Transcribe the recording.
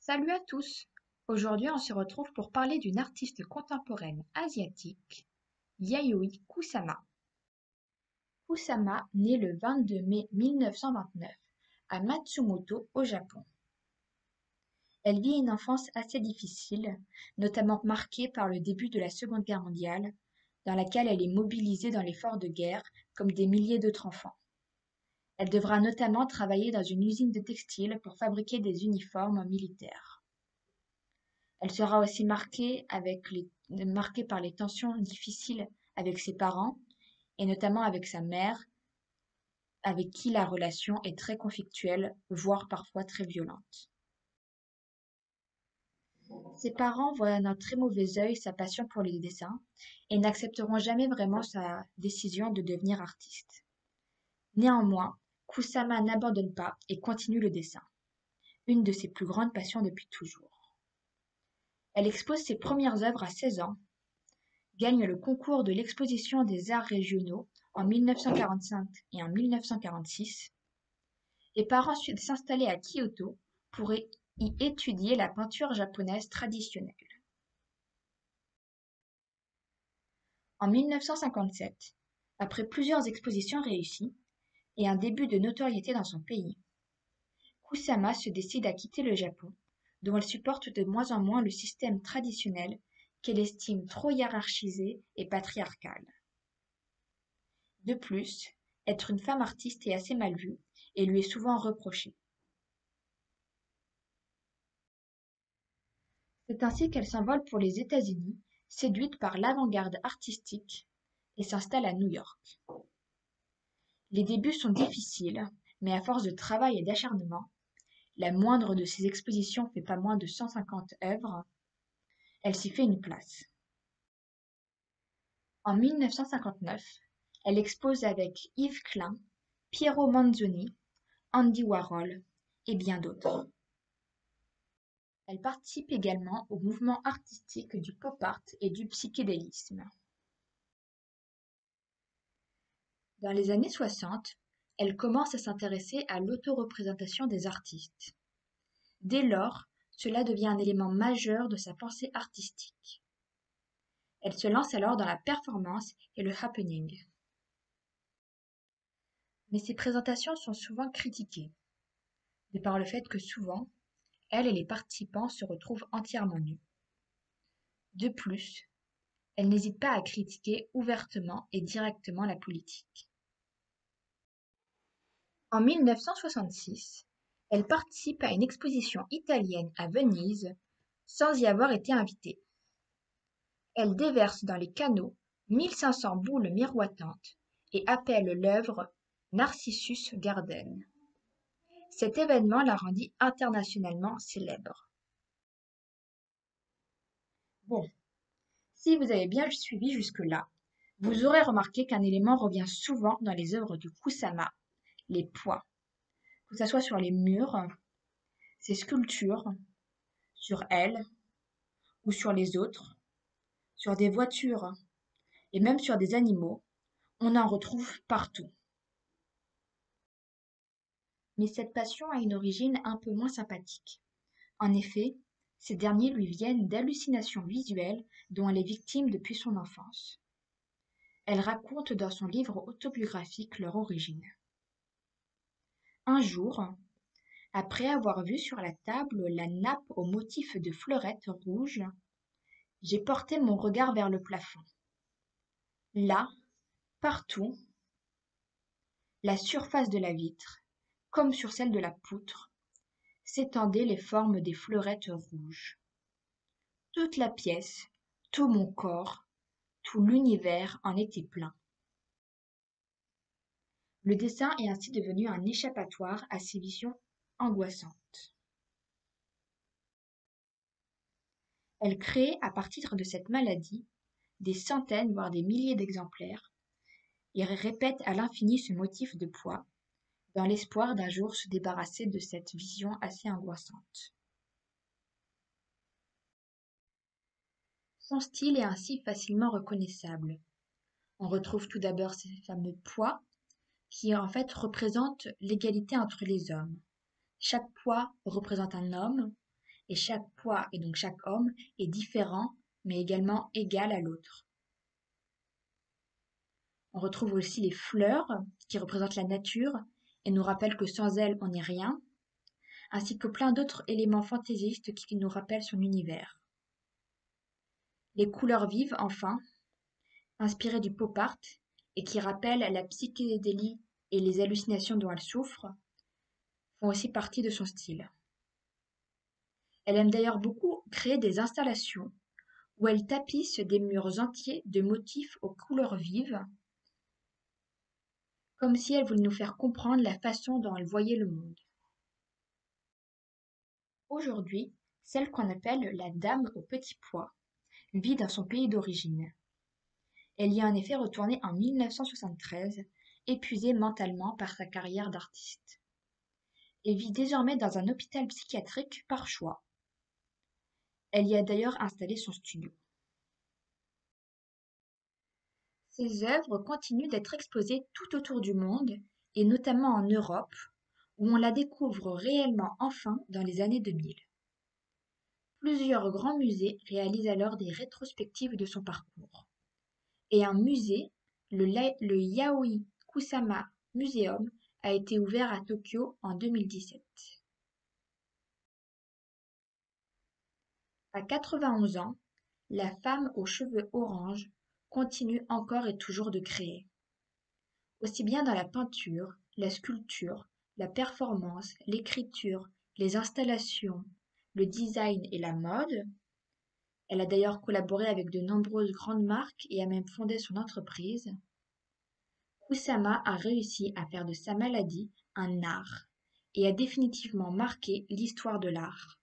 Salut à tous! Aujourd'hui, on se retrouve pour parler d'une artiste contemporaine asiatique, Yayoi Kusama. Kusama naît le 22 mai 1929 à Matsumoto au Japon. Elle vit une enfance assez difficile, notamment marquée par le début de la Seconde Guerre mondiale, dans laquelle elle est mobilisée dans l'effort de guerre comme des milliers d'autres enfants. Elle devra notamment travailler dans une usine de textile pour fabriquer des uniformes militaires. Elle sera aussi marquée par les tensions difficiles avec ses parents et notamment avec sa mère, avec qui la relation est très conflictuelle, voire parfois très violente. Ses parents voient d'un très mauvais œil sa passion pour les dessins et n'accepteront jamais vraiment sa décision de devenir artiste. Néanmoins, Kusama n'abandonne pas et continue le dessin, une de ses plus grandes passions depuis toujours. Elle expose ses premières œuvres à 16 ans, gagne le concours de l'exposition des arts régionaux en 1945 et en 1946 et part ensuite s'installer à Kyoto pour y étudier la peinture japonaise traditionnelle. En 1957, après plusieurs expositions réussies et un début de notoriété dans son pays, Kusama se décide à quitter le Japon, dont elle supporte de moins en moins le système traditionnel qu'elle estime trop hiérarchisé et patriarcal. De plus, être une femme artiste est assez mal vu et lui est souvent reproché. C'est ainsi qu'elle s'envole pour les États-Unis, séduite par l'avant-garde artistique, et s'installe à New York. Les débuts sont difficiles, mais à force de travail et d'acharnement, la moindre de ses expositions fait pas moins de 150 œuvres, elle s'y fait une place. En 1959, elle expose avec Yves Klein, Piero Manzoni, Andy Warhol et bien d'autres. Elle participe également au mouvement artistique du pop art et du psychédélisme. Dans les années 60, elle commence à s'intéresser à l'autoreprésentation des artistes. Dès lors, cela devient un élément majeur de sa pensée artistique. Elle se lance alors dans la performance et le happening. Mais ses présentations sont souvent critiquées, de par le fait que souvent, elle et les participants se retrouvent entièrement nus. De plus, elle n'hésite pas à critiquer ouvertement et directement la politique. En 1966, elle participe à une exposition italienne à Venise sans y avoir été invitée. Elle déverse dans les canaux 1500 boules miroitantes et appelle l'œuvre Narcissus Garden. Cet événement la rendit internationalement célèbre. Bon, si vous avez bien suivi jusque-là, vous aurez remarqué qu'un élément revient souvent dans les œuvres de Kusama, les poids. Que ce soit sur les murs, ses sculptures, sur elle ou sur les autres, sur des voitures et même sur des animaux, on en retrouve partout. Mais cette passion a une origine un peu moins sympathique. En effet, ces derniers lui viennent d'hallucinations visuelles dont elle est victime depuis son enfance. Elle raconte dans son livre autobiographique leur origine. Un jour, après avoir vu sur la table la nappe au motif de fleurettes rouges, j'ai porté mon regard vers le plafond. Là, partout, la surface de la vitre, comme sur celle de la poutre, s'étendaient les formes des fleurettes rouges. Toute la pièce, tout mon corps, tout l'univers en était plein. Le dessin est ainsi devenu un échappatoire à ces visions angoissantes. Elle crée, à partir de cette maladie, des centaines, voire des milliers d'exemplaires, et répète à l'infini ce motif de poids, dans l'espoir d'un jour se débarrasser de cette vision assez angoissante. Son style est ainsi facilement reconnaissable. On retrouve tout d'abord ces fameux poids qui en fait représentent l'égalité entre les hommes. Chaque poids représente un homme et chaque poids et donc chaque homme est différent mais également égal à l'autre. On retrouve aussi les fleurs qui représentent la nature et nous rappellent que sans elles on n'est rien, ainsi que plein d'autres éléments fantaisistes qui nous rappellent son univers. Les couleurs vives, enfin, inspirées du pop art et qui rappellent la psychédélie et les hallucinations dont elle souffre, font aussi partie de son style. Elle aime d'ailleurs beaucoup créer des installations où elle tapisse des murs entiers de motifs aux couleurs vives, comme si elle voulait nous faire comprendre la façon dont elle voyait le monde. Aujourd'hui, celle qu'on appelle la dame aux petits pois vit dans son pays d'origine. Elle y est en effet retournée en 1973, épuisée mentalement par sa carrière d'artiste, et vit désormais dans un hôpital psychiatrique par choix. Elle y a d'ailleurs installé son studio. Ses œuvres continuent d'être exposées tout autour du monde, et notamment en Europe, où on la découvre réellement enfin dans les années 2000. Plusieurs grands musées réalisent alors des rétrospectives de son parcours. Et un musée, le Yayoi Kusama Museum, a été ouvert à Tokyo en 2017. À 91 ans, la femme aux cheveux orange continue encore et toujours de créer. Aussi bien dans la peinture, la sculpture, la performance, l'écriture, les installations, le design et la mode. Elle a d'ailleurs collaboré avec de nombreuses grandes marques et a même fondé son entreprise. Kusama a réussi à faire de sa maladie un art et a définitivement marqué l'histoire de l'art.